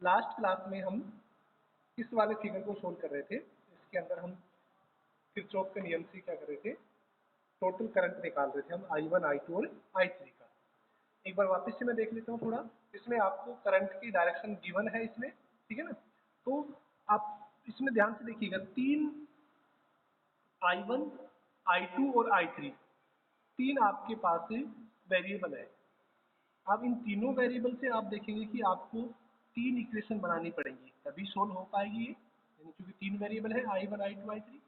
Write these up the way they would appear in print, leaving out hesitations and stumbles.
Last class में हम इस वाले फिगर को सोल्व कर रहे थे। इसके अंदर हम किरचॉफ के नियम से क्या कर रहे थे, टोटल करंट निकाल रहे थे हम I1, I2 और I3 का। एक बार वापस से मैं देख लेता हूँ थोड़ा। इसमें आपको करंट की डायरेक्शन गिवन है इसमें, ठीक है ना। तो आप इसमें ध्यान से देखिएगा, तीन I1, I2 और I3 तीन आपके पास वेरिएबल है। अब इन तीनों वेरिएबल से आप देखेंगे कि आपको तीन इक्वेशन बनानी पड़ेंगी, तभी सोल्व हो पाएगी ये, यानी क्योंकि तीन वेरिएबल है I1, I2, I3।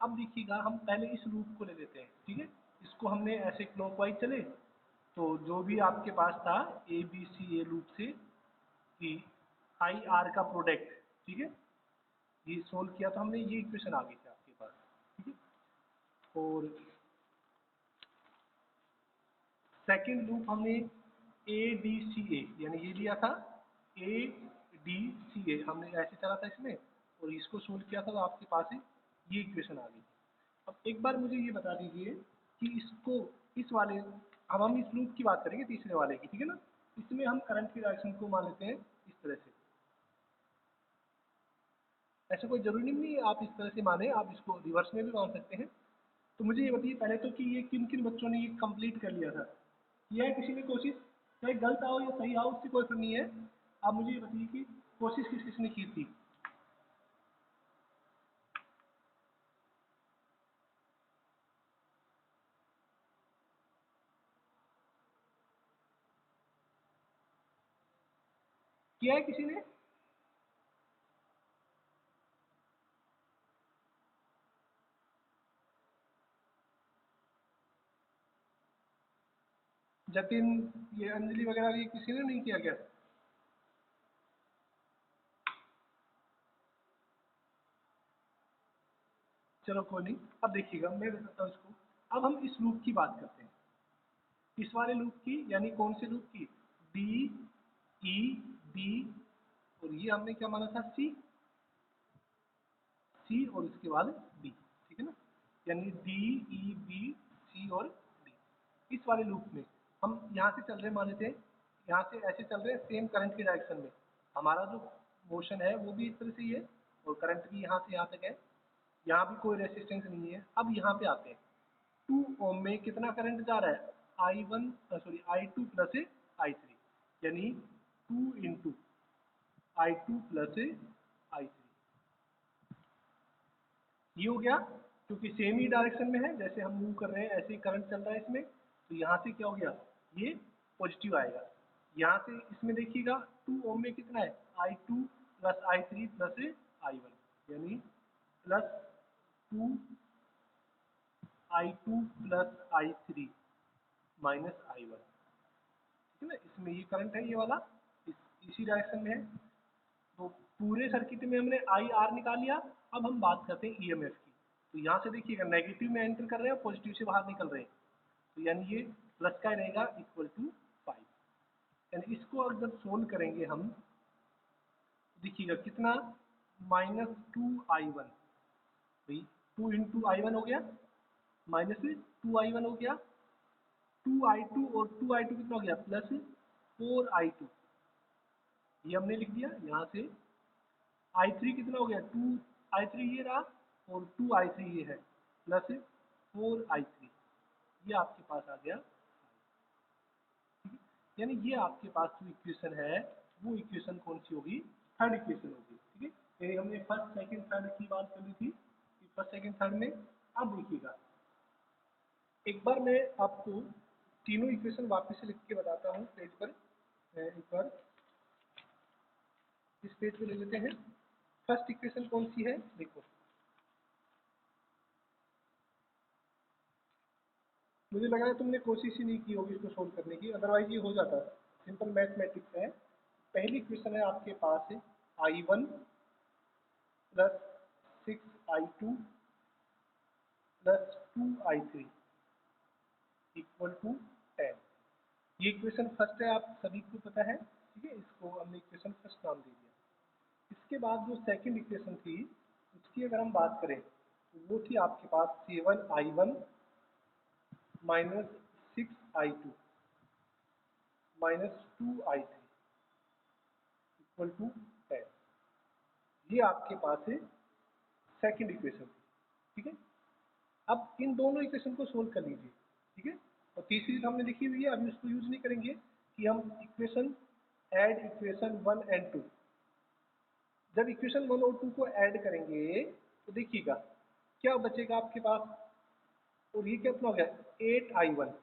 अब देखिएगा, हम पहले इस लूप को ले लेते हैं, ठीक है। इसको हमने ऐसे क्लॉकवाइज चले, तो जो भी आपके पास था A B C A loop से कि आई आर का प्रोडक्ट, ठीक है, ये सोल्व किया तो हमने, ये इक्वेशन आ गई थी आपके पास, ठीक है। और सेकेंड लूप हमने ए डी सी ए, यानी ये लिया था ए डी सी ए, हमने ऐसे चला था इसमें और इसको सोल्व किया था तो आपके पास ये इक्वेशन आ गई। अब एक बार मुझे ये बता दीजिए कि इसको, इस वाले, अब हम इस लूप की बात करेंगे तीसरे वाले की, ठीक है ना। इसमें हम करंट की डायरेक्शन को मान लेते हैं इस तरह से। ऐसा कोई जरूरी नहीं है आप इस तरह से माने, आप इसको रिवर्स में भी मान सकते हैं। तो मुझे ये बताइए पहले तो कि ये किन किन बच्चों ने ये कंप्लीट कर लिया था, किया है किसी ने कोशिश, चाहे गलत आओ या सही आओ उससे कोई फर्क नहीं है। आप मुझे ये बताइए कि कोशिश किस किसने की थी। किया है किसी ने? जतिन, ये अंजलि वगैरह, ये किसी ने नहीं किया क्या? चलो कोई नहीं, अब देखिएगा मैं बताता हूँ इसको। अब हम इस लूप की बात करते हैं, इस वाले लूप की, यानी कौन से लूप की, डी ई बी, और ये हमने क्या माना था, सी, सी और इसके बाद डी, ठीक है ना। यानी डी ई बी सी और डी, इस वाले लूप में हम यहाँ से चल रहे मान लेते हैं, यहाँ से ऐसे चल रहे हैं सेम करंट की डायरेक्शन में। हमारा जो मोशन है वो भी इस तरह से ही है और करंट भी यहाँ से यहाँ तक है, यहाँ भी कोई रेसिस्टेंस नहीं है। अब यहाँ पे आते हैं, 2 ओम में कितना करंट जा रहा है, I1 sorry I2 plus I3, यानी 2 इंटू I2 प्लस I3, ये हो गया। क्योंकि सेम ही डायरेक्शन में है, जैसे हम मूव कर रहे हैं ऐसे ही करंट चल रहा है इसमें, तो यहाँ से क्या हो गया, ये पॉजिटिव आएगा। यहाँ से इसमें देखिएगा 2 ओम में कितना है, I2 plus I3 plus I1, यानी plus 2 I2 plus I3 minus I1, ठीक है ना। इसमें ये करंट है ये वाला, इसी डायरेक्शन में है। तो पूरे सर्किट में हमने आई आर निकाल लिया। अब हम बात करते हैं ईएमएफ की। तो यहाँ से देखिएगा नेगेटिव में एंटर कर रहे हैं, पॉजिटिव से बाहर निकल रहे हैं, तो यानी ये प्लस का रहेगा इक्वल टू 5। यानी इसको अगर सोल्व करेंगे हम, देखिएगा कितना, -2I1, भाई 2 इंटू I1 हो गया, -2I1 हो गया, 2I2 और 2I2 कितना हो गया, +4I2, ये हमने लिख दिया। यहाँ से I3 कितना हो गया, 2I3 ये रहा और 2I3 ये है, +4I3, ये आपके पास आ गया। यानी ये आपके पास जो इक्वेशन है वो इक्वेशन कौन सी होगी, थर्ड इक्वेशन होगी, ठीक है। यानी हमने फर्स्ट सेकंड थर्ड की बात कर ली थी कि फर्स्ट सेकंड थर्ड में। अब देखिएगा, एक बार मैं आपको तीनों इक्वेशन वापस से लिख के बताता हूँ पेज पर। एक बार इस पेज पे ले लेते हैं। फर्स्ट इक्वेशन कौन सी है, देखो, मुझे लगा है तुमने कोशिश ही नहीं की होगी इसको सोल्व करने की, अदरवाइज ये हो जाता। सिंपल मैथमेटिक्स है। पहली क्वेश्चन है आपके पास है I1 plus 6I2 plus 2I3 equal to 10। ये इक्वेशन फर्स्ट है, आप सभी को पता है, ठीक है। इसको हमने इक्वेशन फर्स्ट नाम दे दिया। इसके बाद जो सेकंड इक्वेशन थी उसकी अगर हम बात करें तो वो थी आपके पास 7I1 minus 6I2 minus 2I3 equal to 10। ये आपके पास है सेकंड इक्वेशन, ठीक है। अब इन दोनों इक्वेशन को सोल्व कर लीजिए, ठीक है। और तीसरी तो हमने लिखी हुई है, अभी उसको यूज नहीं करेंगे कि हम इक्वेशन ऐड इक्वेशन 1 एंड 2। जब इक्वेशन 1 और 2 को ऐड करेंगे तो देखिएगा क्या बचेगा आपके पास, और ये कितना हो गया 8i1,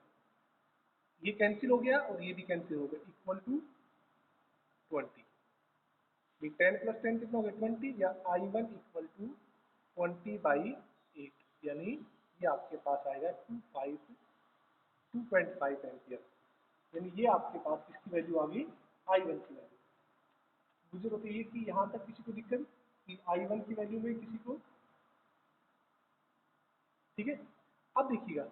ये कैंसिल हो गया और ये भी कैंसिल हो गया, इक्वल टू 20। ये 10 प्लस 10 कितना हो गया 20, या i1 इक्वल टू 20/8, यानी ये आपके पास आएगा 2.5 एम्पियर। यानी ये आपके पास किसकी वैल्यू आ गई, i1 की वैल्यू। मुझे बताइए कि यहाँ तक किसी को दिक्कत कि i1 की वैल्यू में किसी को, ठीक है। अब देखिएगा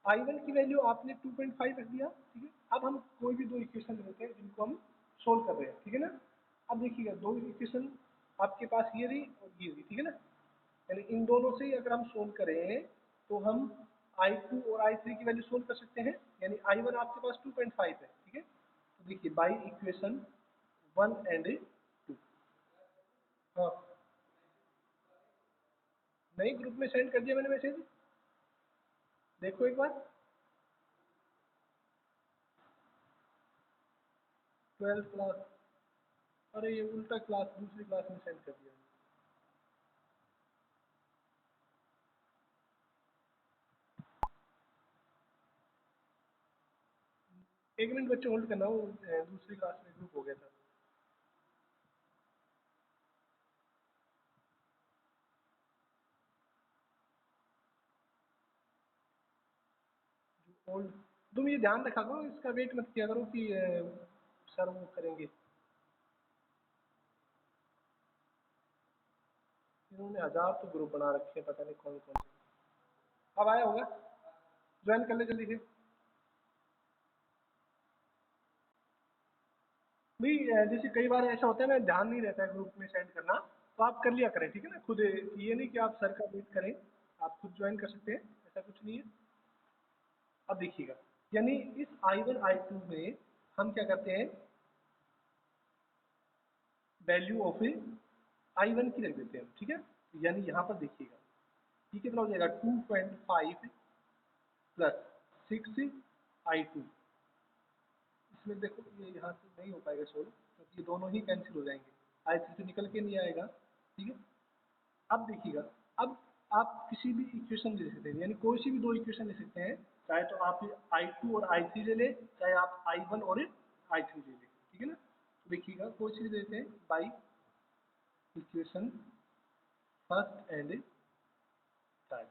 i1 की वैल्यू आपने 2.5 रख दिया, ठीक है। अब हम कोई भी दो इक्वेशन लेते हैं जिनको हम सोल्व कर रहे हैं, ठीक है ना। अब देखिएगा दो इक्वेशन आपके पास ये रही और ये रही, ठीक है ना। यानी इन दोनों से ही अगर हम सोल्व करें तो हम i2 और i3 की वैल्यू सोल्व कर सकते हैं। यानी i1 आपके पास 2.5 है, ठीक है। तो देखिए बाई इक्वेशन 1 एंड 2। हाँ, नहीं ग्रुप में सेंड कर दिया मैंने मैसेज, देखो एक बार। 12th क्लास, अरे ये उल्टा क्लास दूसरी क्लास में सेंड कर दिया। एक मिनट बच्चे होल्ड करना, वो दूसरी क्लास में ग्रुप हो गया था। जो ओल्ड, तुम ये ध्यान रखा करो, इसका वेट मत किया करो कि सर वो करेंगे। इन्होंने 1000 तो ग्रुप बना रखे हैं, पता नहीं कौन कौन से। अब आया होगा, ज्वाइन कर ले जल्दी से भाई। जैसे कई बार ऐसा होता है ना, ध्यान नहीं रहता है ग्रुप में सेंड करना, तो आप कर लिया करें, ठीक है ना। खुद ये नहीं कि आप सर का वेट करें, आप खुद ज्वाइन कर सकते हैं, ऐसा कुछ नहीं है। अब देखिएगा, यानी इस i1 i2 में हम क्या करते हैं, वैल्यू ऑफ i1 की रख देते हैं, ठीक है। यानी यहाँ पर देखिएगा ये कितना हो जाएगा 2.5 प्लस 6i2। इसमें देखो ये यहाँ से नहीं हो पाएगा सोल्व, क्योंकि ये दोनों ही कैंसिल हो जाएंगे, i3 तो निकल के नहीं आएगा, ठीक है। अब देखिएगा, अब आप किसी भी इक्वेशन ले सकते हैं, यानी कोई सी भी दो इक्वेशन ले सकते हैं, चाहे तो आप i2 और i3 ले लें, चाहे आप i1 और i3 ले लें, ठीक है ना। तो देखिएगा कोई सी भी लेते हैं by equation first and third.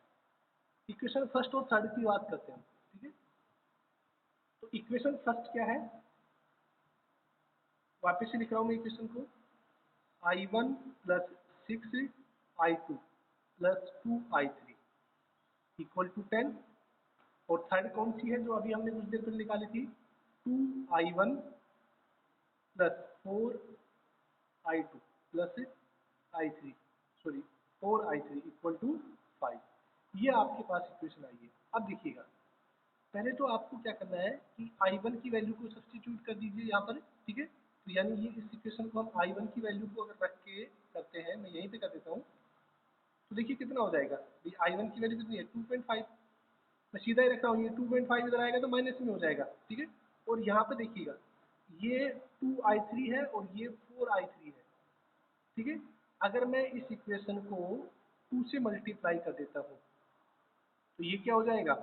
Equation first और थर्ड की बात करते हैं, ठीक है। तो इक्वेशन फर्स्ट क्या है, वापस से लिख रहा हूँ मैं इक्वेशन को, i1 plus 6i2 plus 2i3 equal to 10। और थर्ड कौन सी है जो अभी हमने कुछ देर पहले निकाली थी, 2i1 plus 4i2 plus i3, sorry 4i3 equal to 5। ये आपके पास इक्वेशन आई है। अब देखिएगा, पहले तो आपको क्या करना है कि i1 की वैल्यू को सब्सटीट्यूट कर दीजिए यहाँ पर, ठीक है। तो यानी ये इस इक्वेशन को हम i1 की वैल्यू को अगर रख के करते हैं, मैं यहीं पे कर देता हूँ, तो देखिए कितना हो जाएगा। i1 की वैल्यू कितनी है 2.5, मैं सीधा ही रख रहा हूँ, ये 2.5 इधर आएगा तो माइनस में हो जाएगा, ठीक है। और यहाँ पे देखिएगा ये 2i3 है और ये 4i3 है, ठीक है। अगर मैं इस इक्वेशन को 2 से मल्टीप्लाई कर देता हूँ तो ये क्या हो जाएगा,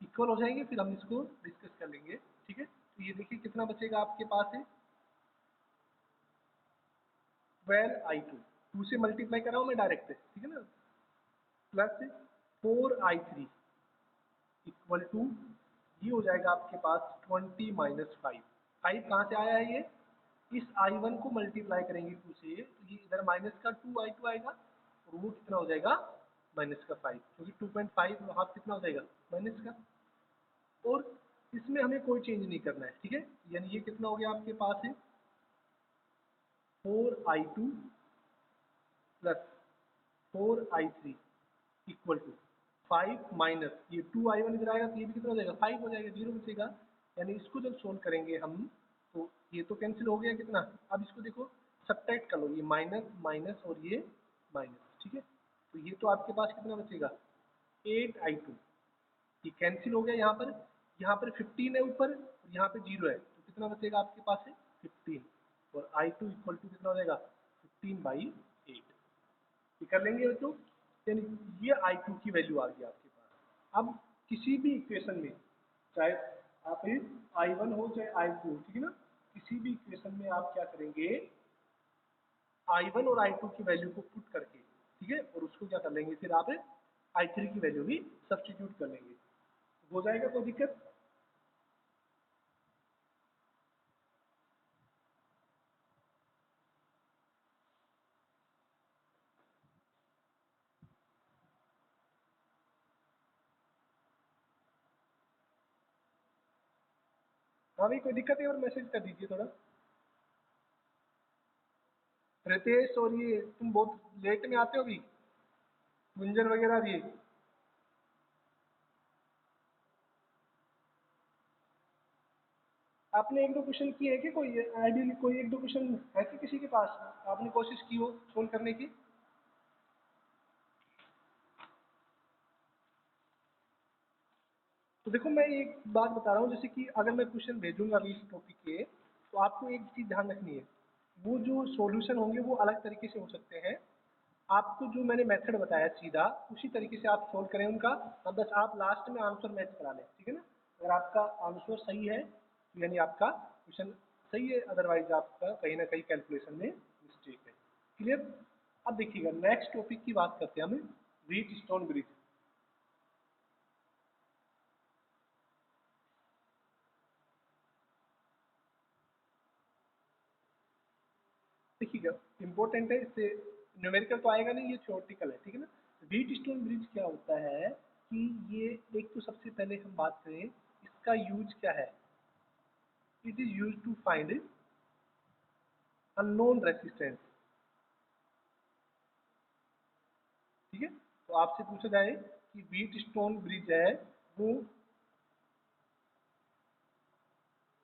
इक्वल हो जाएंगे, फिर हम इसको डिस्कस कर लेंगे, ठीक है। तो ये देखिए कितना बचेगा आपके पास है 12i2, 2 से मल्टीप्लाई कर रहा हूँ मैं डायरेक्ट, ठीक है ना, प्लस 4i3 इक्वल टू, ये हो जाएगा आपके पास 20 माइनस 5। 5 कहाँ से आया है, ये इस i1 को मल्टीप्लाई करेंगे 2 से, तो ये इधर माइनस का 2i2 आएगा, और वो कितना हो जाएगा माइनस का 5, क्योंकि 2.5 वहाँ कितना हो जाएगा माइनस का। और इसमें हमें कोई चेंज नहीं करना है, ठीक है। यानी ये कितना हो गया आपके पास है 4i2 plus 4i3 equal to 5 minus ये 2i1 इधर आएगा तो ये भी कितना हो जाएगा 5 हो जाएगा, 0 बचेगा। यानी इसको जब सोल्व करेंगे हम तो ये तो कैंसिल हो गया कितना। अब इसको देखो, सब्ट्रैक्ट कर लो, ये माइनस माइनस और ये माइनस, ठीक है। तो ये तो आपके पास कितना बचेगा 8i2, ये कैंसिल हो गया यहाँ पर 15 है ऊपर और यहाँ पे 0 है, तो कितना बचेगा आपके पास है 15, और i2 इक्वल टू कितना हो जाएगा 15/8, ये कर लेंगे बच्चों। यानी ये i2 की वैल्यू आ गई आपके पास। अब किसी भी इक्वेशन में, चाहे आप i1 हो चाहे i2, ठीक है ना, किसी भी इक्वेशन में आप क्या करेंगे i1 और i2 की वैल्यू को पुट करके, ठीक है, और उसको क्या कर लेंगे फिर आप i3 की वैल्यू भी सब्स्टिट्यूट कर लेंगे, हो जाएगा, कोई दिक्कत। हाँ भाई, कोई दिक्कत है और मैसेज कर दीजिए थोड़ा। रितेश, और ये तुम बहुत लेट में आते हो अभी, गुंजन वगैरह भी। आपने एक दो क्वेश्चन किए हैं कि कोई आइडियली कोई एक दो क्वेश्चन है कि किसी के पास आपने कोशिश की हो सोल्व करने की। तो देखो मैं एक बात बता रहा हूँ, जैसे कि अगर मैं क्वेश्चन भेजूंगा अभी इस टॉपिक के, तो आपको एक चीज ध्यान रखनी है, वो जो सॉल्यूशन होंगे वो अलग तरीके से हो सकते हैं। आपको जो मैंने मेथड बताया सीधा उसी तरीके से आप सोल्व करें उनका। अब बस आप लास्ट में आंसर मैच करा लें, ठीक है ना। अगर आपका आंसर सही है तो यानी आपका क्वेश्चन सही है, अदरवाइज आपका कहीं ना कहीं कैलकुलेशन में मिस्टेक है। क्लियर। अब देखिएगा नेक्स्ट टॉपिक की बात करते हैं हम, व्हीट स्टोन ब्रिज। देखिएगा इंपॉर्टेंट है, इससे न्यूमेरिकल तो आएगा नहीं, ये थ्योरेटिकल है, ठीक है ना। व्हीट स्टोन ब्रिज क्या होता है कि ये एक तो सबसे पहले हम बात करें इसका यूज क्या है। It is use to find unknown resistance, ठीक है। तो आपसे पूछा जाए कि व्हीट स्टोन ब्रिज है वो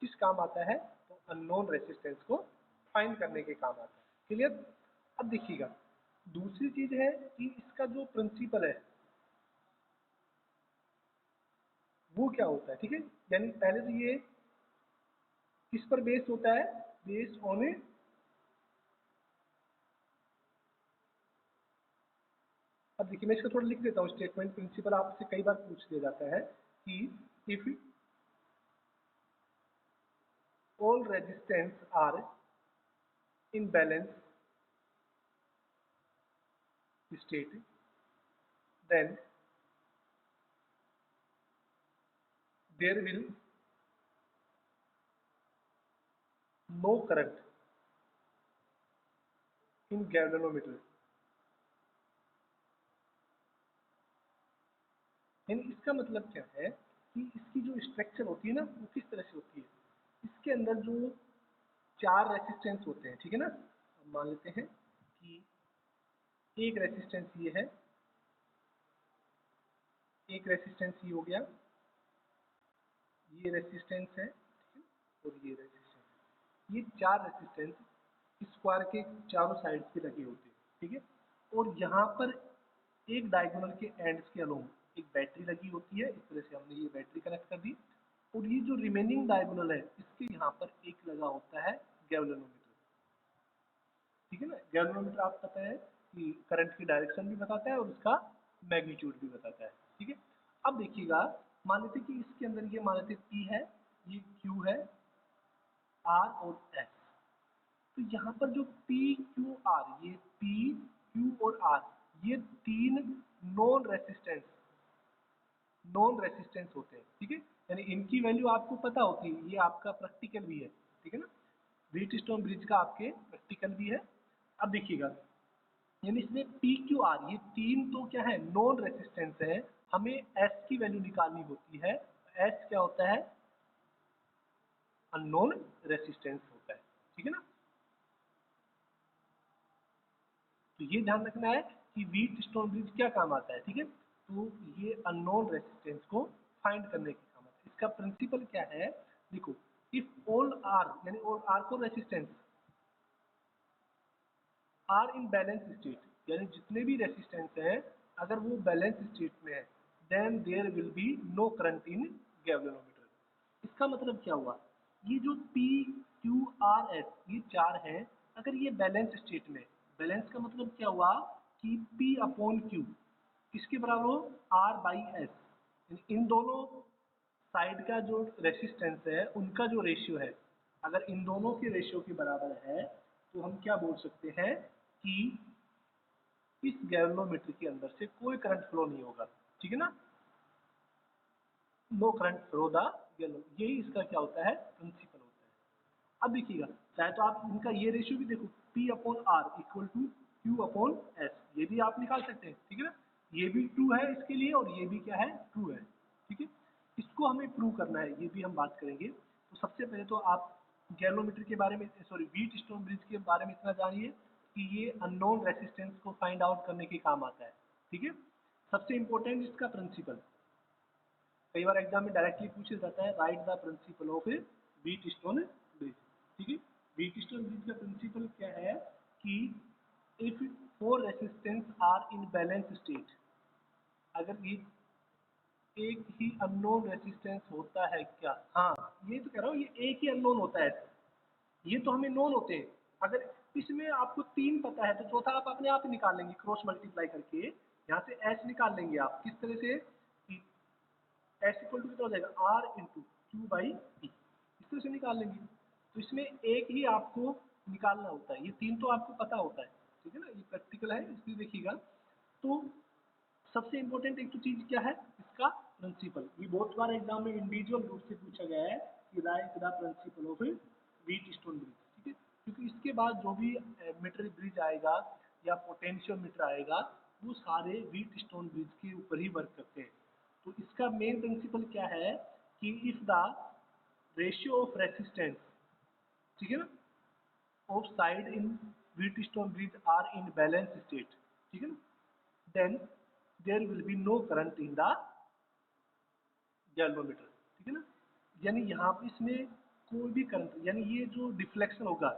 किस काम आता है, तो अननोन रेसिस्टेंस को फाइंड करने के काम आता है। क्लियर। अब देखिएगा दूसरी चीज है कि इसका जो प्रिंसिपल है वो क्या होता है, ठीक है। यानी पहले तो ये किस पर बेस होता है, बेस्ड ऑन ए, अब देखिए मैं इसको थोड़ा लिख देता हूँ स्टेटमेंट। प्रिंसिपल आपसे कई बार पूछ दिया जाता है कि if all resistance are in balance state then there will no current in galvanometer. यानी इसका मतलब क्या है कि इसकी जो स्ट्रक्चर होती है ना वो किस तरह से होती है, इसके अंदर जो चार रेसिस्टेंस होते हैं, ठीक है ना। अब मान लेते हैं कि एक रेसिस्टेंस ये है, एक रेसिस्टेंस ये हो गया, ये रेसिस्टेंस है, ठीक है, और ये रेसिस्टेंस, ये चार रेसिस्टेंस स्क्वायर के चारों साइड पे लगे होते हैं, ठीक है। और यहाँ पर एक डायगोनल के एंड्स के अलोंग एक बैटरी लगी होती है, इस तरह से हमने ये बैटरी कनेक्ट कर दी। और ये जो रिमेनिंग डायगोनल है इसके यहाँ पर एक लगा होता है गैल्वेनोमीटर, ठीक है ना। गैल्वेनोमीटर आपको पता है कि करंट की डायरेक्शन भी बताता है और उसका मैग्नीट्यूड भी बताता है, ठीक है। अब देखिएगा मान लेते कि इसके अंदर ये मान लेते P है, ये Q है, R और S। तो यहाँ पर जो P Q R, ये P Q और R, ये तीन नॉन रेसिस्टेंस होते हैं, ठीक है। यानी इनकी वैल्यू आपको पता होती है, ये आपका प्रैक्टिकल भी है, ठीक है ना। व्हीट स्टोन ब्रिज का आपके प्रैक्टिकल भी है। अब देखिएगा यानी इसमें पी क्यू आर, ये तीन तो क्या है नॉन रेसिस्टेंस है, हमें एस की वैल्यू निकालनी होती है। एस क्या होता है, अननोन रेसिस्टेंस होता है, ठीक है ना। तो ये ध्यान रखना है कि व्हीट स्टोन ब्रिज क्या काम आता है, ठीक है। तो ये अननोन रेसिस्टेंस को फाइंड करने के काम आता है। इसका प्रिंसिपल क्या है, देखो इफ ऑल आर, यानी ऑल आर को resistance, are in balance state, यानी जितने भी रेसिस्टेंस हैं अगर वो बैलेंस स्टेट में है then there will be no current in galvanometer. इसका मतलब क्या हुआ, ये जो P Q R S ये चार हैं, अगर ये बैलेंस स्टेट में, बैलेंस का मतलब क्या हुआ कि P अपॉन Q किसके बराबर हो, R बाई S, इन दोनों साइड का जो रेसिस्टेंस है उनका जो रेशियो है, अगर इन दोनों के रेशियो के बराबर है तो हम क्या बोल सकते हैं कि इस गैल्वेनोमीटर के अंदर से कोई करंट फ्लो नहीं होगा, ठीक है ना, नो करंट फ्लो द गैल्वेनो, यही इसका क्या होता है, प्रिंसिपल होता है। अब देखिएगा, चाहे तो आप इनका ये रेशियो भी देखो, P upon R equal to Q upon S, ये भी आप निकाल सकते हैं, ठीक है ना, ये भी ट्रू है इसके लिए और ये भी क्या है, ट्रू है, ठीक है। इसको हमें प्रूव करना है, ये भी हम बात करेंगे। तो सबसे पहले तो आप गैल्वेनोमीटर के बारे में, सॉरी व्हीटस्टोन ब्रिज के बारे में इतना जानिए कि ये अननोन रेसिस्टेंस को फाइंड आउट करने के काम आता है, ठीक है। सबसे इंपॉर्टेंट इसका प्रिंसिपल, कई बार एग्जाम में डायरेक्टली पूछा जाता है, write the principle of Wheatstone bridge, ठीक है। व्हीटस्टोन ब्रिज का प्रिंसिपल क्या है कि if four resistance are in balance state, अगर ये एक ही अननोन रेसिस्टेंस होता है क्या, हाँ ये तो कह रहा हूँ, ये एक ही अननोन होता है, ये तो हमें नोन होते हैं, अगर इसमें आपको तीन पता है तो चौथा आप अपने आप ही निकाल लेंगे क्रॉस मल्टीप्लाई करके, यहाँ से एच निकाल लेंगे आप, किस तरह से, एच इक्वल टू कितना हो जाएगा, R into Q by P, इस तरह से निकाल लेंगे। तो इसमें एक ही आपको निकालना होता है, ये तीन तो आपको पता होता है, ठीक है ना, ये प्रैक्टिकल है इसलिए देखिएगा। तो सबसे इंपॉर्टेंट एक तो चीज क्या है, इसका प्रिंसिपल, ये बहुत बार एग्जाम में इंडिविजुअल रूप से पूछा गया है कि right the principle of Wheatstone bridge, ठीक है, क्योंकि इसके बाद जो भी मीटर ब्रिज आएगा या पोटेंशियोमीटर आएगा वो सारे व्हीटस्टोन ब्रिज के ऊपर ही वर्क करते हैं। तो इसका मेन प्रिंसिपल क्या है कि if the ratio of resistance, ठीक है ना, of side in Wheatstone bridge are in balance state, ठीक है ना, then there will be no current in the galvanometer, ठीक है ना, यानी यहाँ पे इसमें कोई भी करंट, यानी ये जो डिफ्लेक्शन होगा,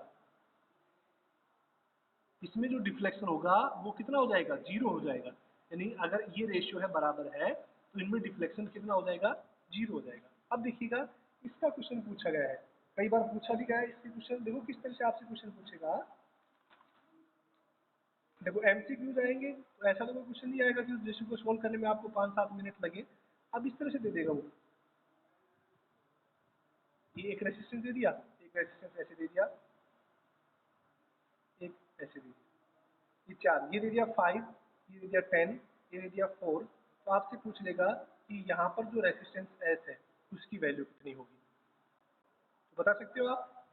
इसमें जो डिफ्लेक्शन होगा वो कितना हो जाएगा, जीरो हो जाएगा, यानी अगर ये रेशियो है बराबर है तो इनमें डिफ्लेक्शन कितना हो जाएगा, जीरो हो जाएगा। अब देखिएगा इसका क्वेश्चन पूछा गया है, कई बार पूछा भी गया है इसके क्वेश्चन, देखो किस तरह से आपसे क्वेश्चन पूछेगा, देखो एमसीक्यूज आएंगे तो ऐसा तो कोई क्वेश्चन नहीं आएगा कि उस रेशियो को सोल्व करने में आपको 5-7 मिनट लगे, अब इस तरह से दे देगा वो, ये एक रेसिस्टेंस दे दिया, एक रेसिस्टेंस ऐसे दे दिया, एक ऐसे दे दिया, ये चार, ये दे दिया 5, ये दे दिया 10, ये दे दिया 4, तो आपसे पूछ लेगा कि यहाँ पर जो रेसिस्टेंस एस है उसकी वैल्यू कितनी होगी, तो बता सकते हो आप,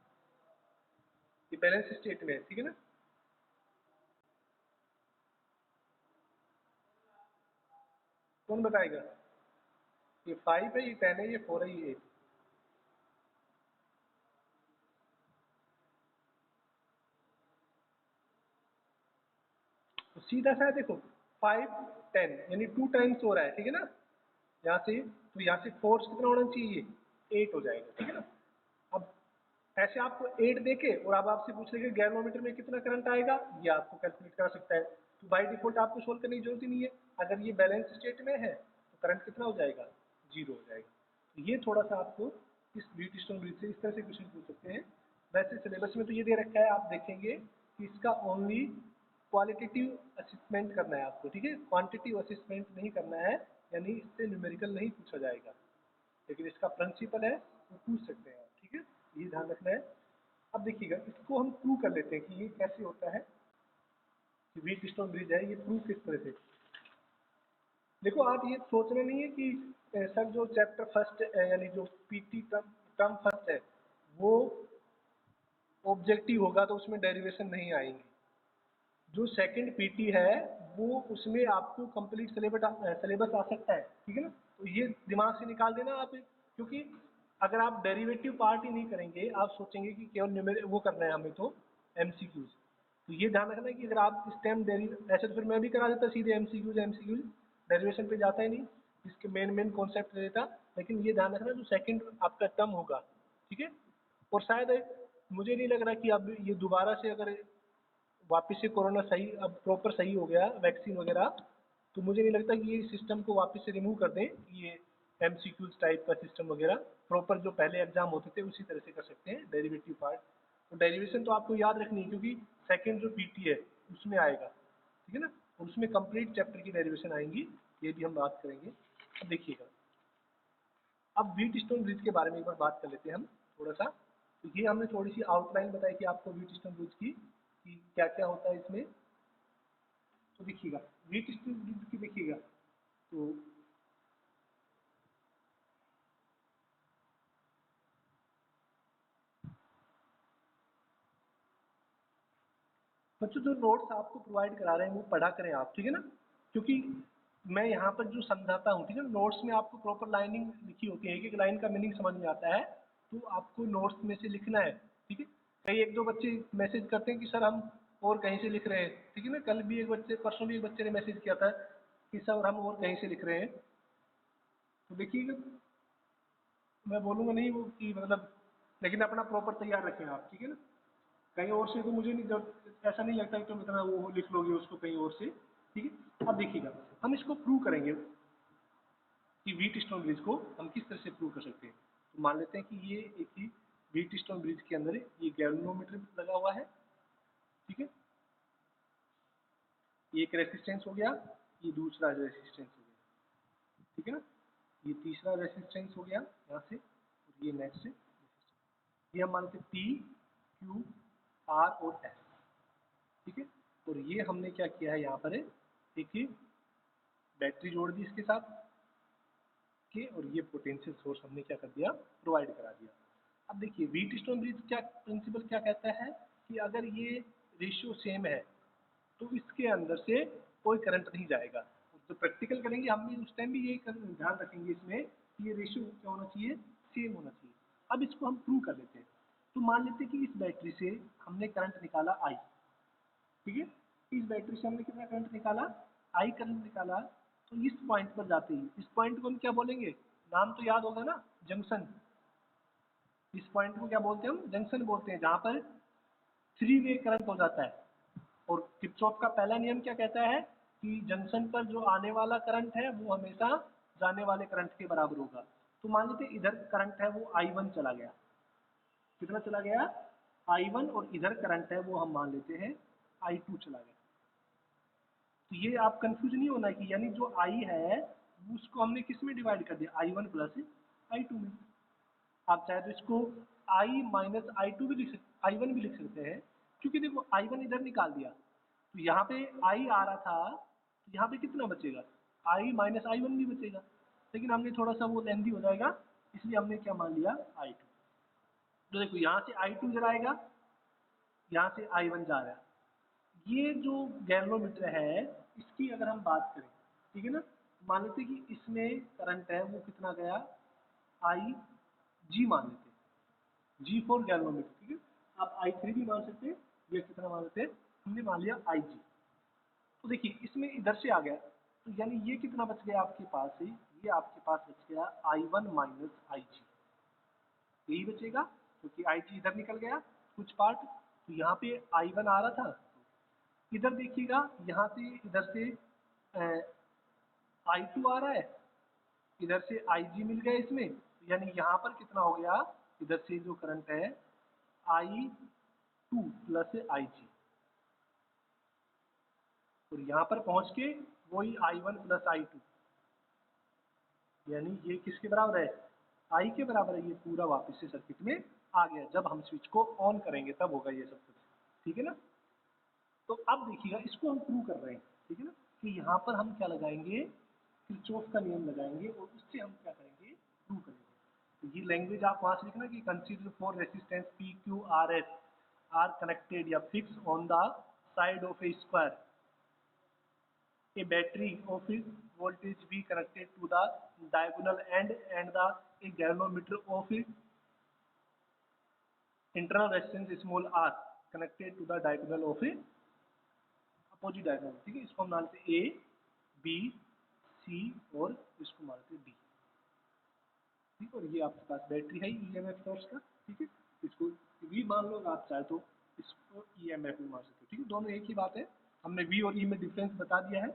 ये बैलेंस स्टेट में है, ठीक है ना, कौन बताएगा, ये 5 है, ये 10 है, ये 4 है, ये 8, तो सीधा सा है देखो 5 10 यानी 2 टाइम्स हो रहा है, ठीक है ना, यहाँ से, तो यहाँ से फोर्स कितना होना चाहिए, 8 हो जाएगा, ठीक है ना। अब ऐसे आपको 8 देके और अब आपसे पूछ लेंगे गैल्वेनोमीटर में कितना करंट आएगा, ये आपको कैलकुलेट कर सकता है, तो बाय डिफॉल्ट आपको सोल्व करने की जरूरत ही नहीं है, अगर ये बैलेंस स्टेट में है तो करंट कितना हो जाएगा, जीरो हो जाएगा। तो ये थोड़ा सा आपको इस व्हीटस्टोन ब्रिज से इस तरह से क्वेश्चन पूछ सकते हैं। वैसे सिलेबस में तो ये दे रखा है, आप देखेंगे कि इसका ओनली क्वालिटेटिव असेसमेंट करना है आपको, ठीक है, क्वांटिटिव असेसमेंट नहीं करना है, यानी इससे न्यूमेरिकल नहीं पूछा जाएगा, लेकिन इसका प्रिंसिपल है वो पूछ सकते हैं आप, ठीक है, ये ध्यान रखना है। अब देखिएगा इसको हम प्रूव कर लेते हैं कि ये कैसे होता है, कि व्हीटस्टोन ब्रिज है, ये प्रूव किस तरह से, देखो आप ये सोचना नहीं है कि सर जो चैप्टर फर्स्ट यानी जो पीटी टर्म फर्स्ट है वो ऑब्जेक्टिव होगा तो उसमें डेरिवेशन नहीं आएंगे, जो सेकंड पीटी है वो उसमें आपको कंप्लीट सिलेबस आ सकता है, ठीक है ना, तो ये दिमाग से निकाल देना आप, क्योंकि अगर आप डेरिवेटिव पार्ट ही नहीं करेंगे, आप सोचेंगे कि केवल न्यूमेरिक वो करना है हमें तो एमसीक्यूज, तो ये ध्यान रखना कि अगर आप इस टाइम ऐसे तो फिर मैं भी करा देता सीधे एमसीक्यूज एमसीक्यूज, डेरिवेशन पे जाता ही नहीं, इसके मेन कॉन्सेप्ट देता, लेकिन ये ध्यान रखना जो सेकंड आपका टर्म होगा, ठीक है, और शायद मुझे नहीं लग रहा कि अब ये दोबारा से अगर वापस से कोरोना सही अब प्रॉपर सही हो गया वैक्सीन वगैरह, तो मुझे नहीं लगता कि ये सिस्टम को वापस से रिमूव कर दें, ये एमसीक्यूज टाइप का सिस्टम वगैरह प्रॉपर जो पहले एग्जाम होते थे उसी तरह से कर सकते हैं डेरिवेटिव पार्ट। तो डेरिवेशन तो आपको याद रखनी है क्योंकि सेकंड जो पीटी है उसमें आएगा, ठीक है ना, और उसमें कंप्लीट चैप्टर की डेरिवेशन आएंगी, ये भी हम बात करेंगे। अब देखिएगा, अब व्हीट स्टोन ब्रिज के बारे में एक बार बात कर लेते हैं हम थोड़ा सा। तो ये हमने थोड़ी सी आउटलाइन बताई कि आपको व्हीट स्टोन ब्रिज की कि क्या क्या होता है इसमें। तो देखिएगा व्हीट स्टोन ब्रिज की देखिएगा, तो बच्चों जो नोट्स आपको प्रोवाइड करा रहे हैं वो पढ़ा करें आप, ठीक है ना, क्योंकि मैं यहाँ पर जो समझाता हूँ, ठीक है, नोट्स में आपको प्रॉपर लाइनिंग लिखी होती है, एक एक लाइन का मीनिंग समझ में आता है, तो आपको नोट्स में से लिखना है, ठीक है। कई एक दो बच्चे मैसेज करते हैं कि सर हम और कहीं से लिख रहे हैं, ठीक है ना, कल भी एक बच्चे परसों भी एक बच्चे ने मैसेज किया था कि सर हम और कहीं से लिख रहे हैं। तो देखिएगा, मैं बोलूँगा नहीं वो कि मतलब, लेकिन अपना प्रॉपर तैयार रखें आप, ठीक है ना। कहीं और से तो मुझे नहीं जब ऐसा नहीं लगता कि तुम इतना वो लिख लोगे उसको कहीं और से, ठीक है। अब देखिएगा हम इसको प्रूव करेंगे कि व्हीट स्टोन ब्रिज को हम किस तरह से प्रूव कर सकते हैं। तो मान लेते हैं कि ये एक ही व्हीट स्टोन ब्रिज के अंदर ये गैल्वेनोमीटर लगा हुआ है, ठीक है, ये एक रेसिस्टेंस हो गया, ये दूसरा रेसिस्टेंस हो गया, ठीक है ना, ये तीसरा रेसिस्टेंस हो गया यहाँ से, और ये नेक्स्ट ये हम मानते पी क्यू आर और एस, ठीक है। और ये हमने क्या किया है यहाँ पर एक ही बैटरी जोड़ दी इसके साथ के, और ये पोटेंशियल सोर्स हमने क्या कर दिया, प्रोवाइड करा दिया। अब देखिए व्हीट स्टोन ब्रिज क्या प्रिंसिपल क्या कहता है कि अगर ये रेशियो सेम है तो इसके अंदर से कोई करंट नहीं जाएगा। तो प्रैक्टिकल करेंगे हम भी उस टाइम भी यही ध्यान रखेंगे इसमें कि ये रेशियो क्या होना चाहिए, सेम होना चाहिए। अब इसको हम प्रूव कर लेते हैं। तो मान लेते हैं कि इस बैटरी से हमने करंट निकाला आई, ठीक है, इस बैटरी से हमने कितना करंट निकाला, आई करंट निकाला। तो इस पॉइंट पर जाते ही इस पॉइंट को हम क्या बोलेंगे, नाम तो याद होगा ना, जंक्शन। इस पॉइंट को क्या बोलते हैं हम, जंक्शन बोलते हैं, जहां पर थ्री वे करंट हो जाता है। और किरचॉफ का पहला नियम क्या कहता है कि जंक्शन पर जो आने वाला करंट है वो हमेशा जाने वाले करंट के बराबर होगा। तो मान लीजिए इधर करंट है वो I1 चला गया, कितना चला गया, I1, और इधर करंट है वो हम मान लेते हैं I2 चला गया। तो ये आप कंफ्यूज नहीं होना कि यानी जो I है उसको हमने किस में डिवाइड कर दिया, I1 प्लस I2 में। आप चाहे तो इसको I माइनस I2 भी लिख सकते, I1 भी लिख सकते हैं, क्योंकि देखो I1 इधर निकाल दिया तो यहाँ पे I आ रहा था, तो यहाँ पे कितना बचेगा, I माइनस I1 भी बचेगा, लेकिन हमने थोड़ा सा वो लेंदी हो जाएगा, इसलिए हमने क्या मान लिया I2। तो देखो यहाँ से I2 इधर आएगा, यहाँ से I1 जा रहा है। ये जो गैल्वेनोमीटर है इसकी अगर हम बात करें, ठीक है ना, मान लेते कि इसमें करंट है वो कितना गया, आई जी मान लेते हैं, जी फॉर गैल्वेनोमीटर, ठीक है। आप I3 भी मान सकते हैं, ये कितना मान लेते हैं, हमने मान लिया IG। तो देखिए इसमें इधर से आ गया, तो यानी ये कितना बच गया आपके पास से, ये आपके पास बच गया I1 माइनस IG, यही बचेगा क्योंकि IG इधर निकल गया कुछ पार्ट। तो यहाँ पे I1 आ रहा था, इधर देखिएगा यहाँ से इधर से I2 आ रहा है, इधर से IG मिल गया इसमें, यानी यहाँ पर कितना हो गया, इधर से जो करंट है I2 प्लस IG, और यहाँ पर पहुँच के वही I1 प्लस I2, यानी ये किसके बराबर है, I के बराबर है। ये पूरा वापस से सर्किट में आ गया, जब हम स्विच को ऑन करेंगे तब होगा ये सब कुछ, ठीक है ना। तो अब देखिएगा इसको हम प्रूव कर रहे हैं, ठीक है ना, कि यहाँ पर हम क्या लगाएंगे, किरचॉफ का नियम लगाएंगे और उससे हम क्या करेंगे, प्रूव करेंगे। तो ये लैंग्वेज आप वहाँ से लिखना कि consider for resistance P Q R S R connected या fix on the side of a square, a battery of its voltage be connected to the diagonal end and the a galvanometer of its internal resistance small r connected to the diagonal of a opposite diagonal, ठीक है। इसको हम मानते A B C और इसको मानते D, ठीक है। और ये आपके पास बैटरी है ईएमएफ सोर्स का, ठीक है, इसको भी मान लो आप चाहे तो इसको EMF में मान सकते हो, ठीक है, दोनों एक ही बात है, हमने V और E में डिफरेंस बता दिया है।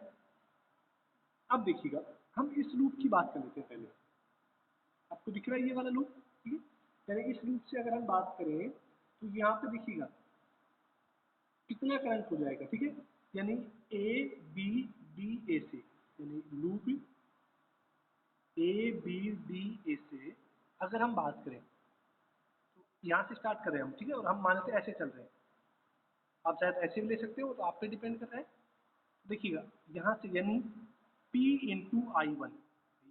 अब देखिएगा हम इस लूप की बात कर लेते हैं पहले, आपको दिख रहा है ये वाला लूप, ठीक है, यानी इस लूप से अगर हम बात करें तो यहाँ पे देखिएगा कितना करंट हो जाएगा, ठीक है, यानी ए बी डी ए से, यानी loop A B D A से अगर हम बात करें तो यहाँ से स्टार्ट कर रहे हैं हम, ठीक है, और हम मान लेते हैं ऐसे चल रहे हैं, आप शायद ऐसे भी ले सकते हो, तो आप पे डिपेंड कर रहा है। देखिएगा यहाँ से यानी P इंटू आई वन,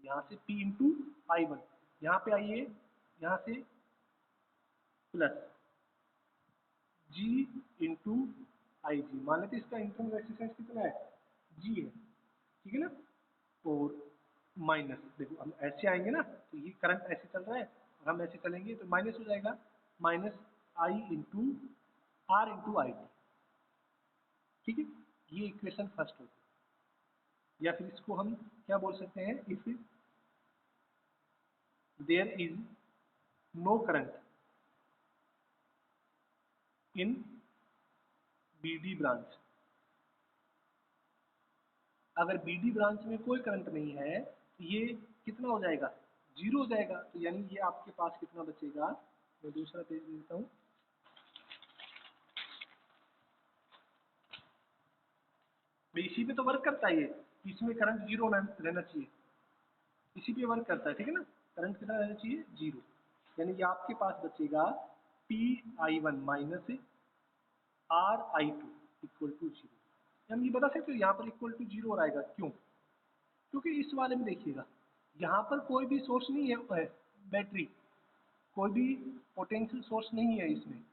यहाँ से P इंटू आई वन, यहाँ पे आइए, यहाँ से प्लस G इंटू आई जी, मान लेते इसका इंटरनल रेजिस्टेंस कितना है, G है, ठीक है ना, और माइनस, देखो हम ऐसे आएंगे ना तो ये करंट ऐसे चल रहा है और हम ऐसे चलेंगे तो माइनस हो जाएगा, minus I into R into I T, ठीक है, ये इक्वेशन फर्स्ट होती है। या फिर इसको हम क्या बोल सकते हैं, if there is no current in BD branch, अगर BD ब्रांच में कोई करंट नहीं है तो ये कितना हो जाएगा, जीरो हो जाएगा, तो यानी ये आपके पास कितना बचेगा, मैं दूसरा पेज देता हूँ, इसी पे तो वर्क करता है ये, इसमें करंट जीरो रहना चाहिए, इसी पे वर्क करता है, ठीक है ना, करंट कितना रहना चाहिए, जीरो, यानी ये आपके पास बचेगा PI1 minus RI2 equal to zero. हम ये बता सकते हो यहाँ पर इक्वल टू जीरो आएगा, क्यों, क्योंकि इस वाले में देखिएगा यहाँ पर कोई भी सोर्स नहीं है, बैटरी, कोई भी पोटेंशियल सोर्स नहीं है इसमें,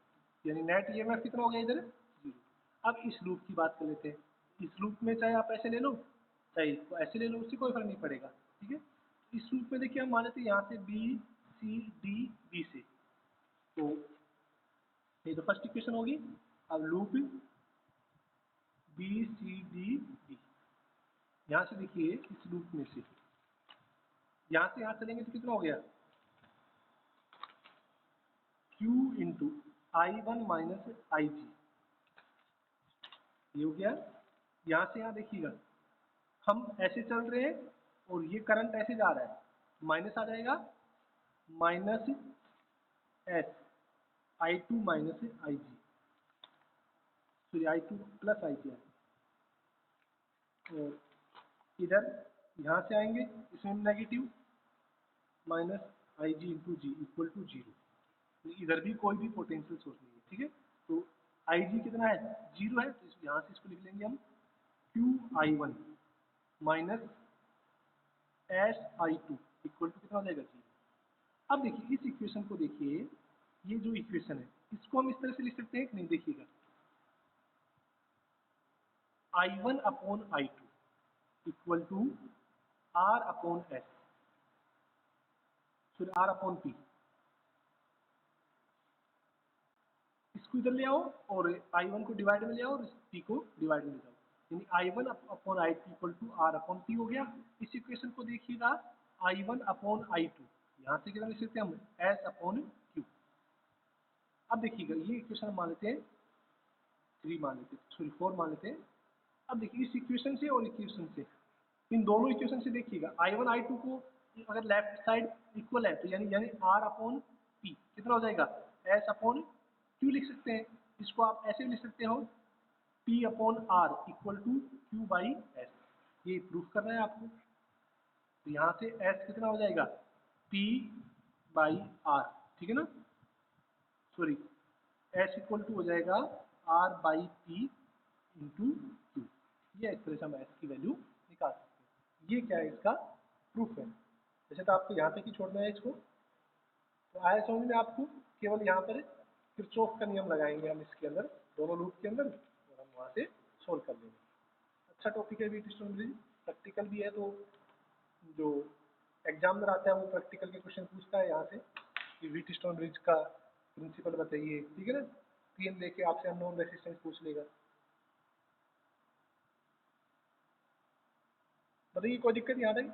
यानी नेट EMF कितना हो गया इधर, जीरो। अब इस लूप की बात कर लेते हैं, इस लूप में चाहे आप ऐसे ले लो चाहे इसको ऐसे ले लो, उससे कोई फर्क नहीं पड़ेगा, ठीक है, इस लूप में देखिए हम मान लेते हैं यहाँ से B से, तो ये तो फर्स्ट इक्वेशन होगी। अब लूप BCD, यहाँ से देखिए इस लूप में से यहाँ से यहाँ चलेंगे तो कितना हो गया, Q into I one minus I G, ये हो गया। यहाँ से यहाँ देखिएगा हम ऐसे चल रहे हैं और ये करंट ऐसे जा रहा है, माइनस आ जाएगा, minus S I two minus I G, sorry I two plus I G, और इधर यहाँ से आएंगे इसमें negative, minus I G into G equal to zero, इधर भी कोई भी पोटेंशियल सोर्स नहीं है, ठीक है, तो आई जी कितना है, जीरो है, तो यहाँ से इसको लिख लेंगे हम QI1 minus SI2 equal to कितना हो जाएगा, जीरो। अब देखिए इस इक्वेशन को देखिए, ये जो इक्वेशन है इसको हम इस तरह से लिख सकते हैं कि नहीं, देखिएगा I1 upon I2 equal to R upon S, फिर R अपॉन P, इसको इधर ले आओ और I1 को डिवाइड में ले आओ और P को डिवाइड में ले जाओ, यानी I1 upon I2 equal to R upon P हो गया। इस इक्वेशन को देखिएगा I1 अपॉन I2, यहाँ से कितना लिख सकते हैं हम, S अपॉन Q। अब देखिएगा ये इक्वेशन मान लेते हैं 3 मान लेते हैं, सॉरी 4 मान लेते हैं। अब देखिए इस इक्वेशन से और इक्वेशन से, इन दोनों इक्वेशन से देखिएगा I1 I2 को अगर लेफ्ट साइड इक्वल है तो यानी R अपॉन P कितना हो जाएगा, S अपॉन Q लिख सकते हैं, इसको आप ऐसे भी लिख सकते हो P upon R equal to Q by S, ये प्रूफ करना है आपको, तो यहाँ से S कितना हो जाएगा, P बाई R, ठीक है ना, सॉरी S इक्वल टू हो जाएगा R by P into Q, ये इस तरह से हम S की वैल्यू निकाल सकते हैं। ये क्या है, इसका प्रूफ है। वैसे तो आपको यहाँ तक ही छोड़ना है इसको, तो आया समझ में आपको, केवल यहाँ पर किरचॉफ का नियम लगाएंगे हम इसके अंदर, दोनों लूप के अंदर, और हम वहाँ से सोल्व कर लेंगे। अच्छा टॉपिक है व्हीटस्टोन ब्रिज, प्रैक्टिकल भी है, तो जो एग्जामिनर आता है वो प्रैक्टिकल के क्वेश्चन पूछता है यहाँ से कि व्हीटस्टोन ब्रिज का प्रिंसिपल बताइए, ठीक है ना, PN लेके आपसे अननोन रेजिस्टेंस पूछ लेगा। बताइए कोई दिक्कत नहीं आ रही।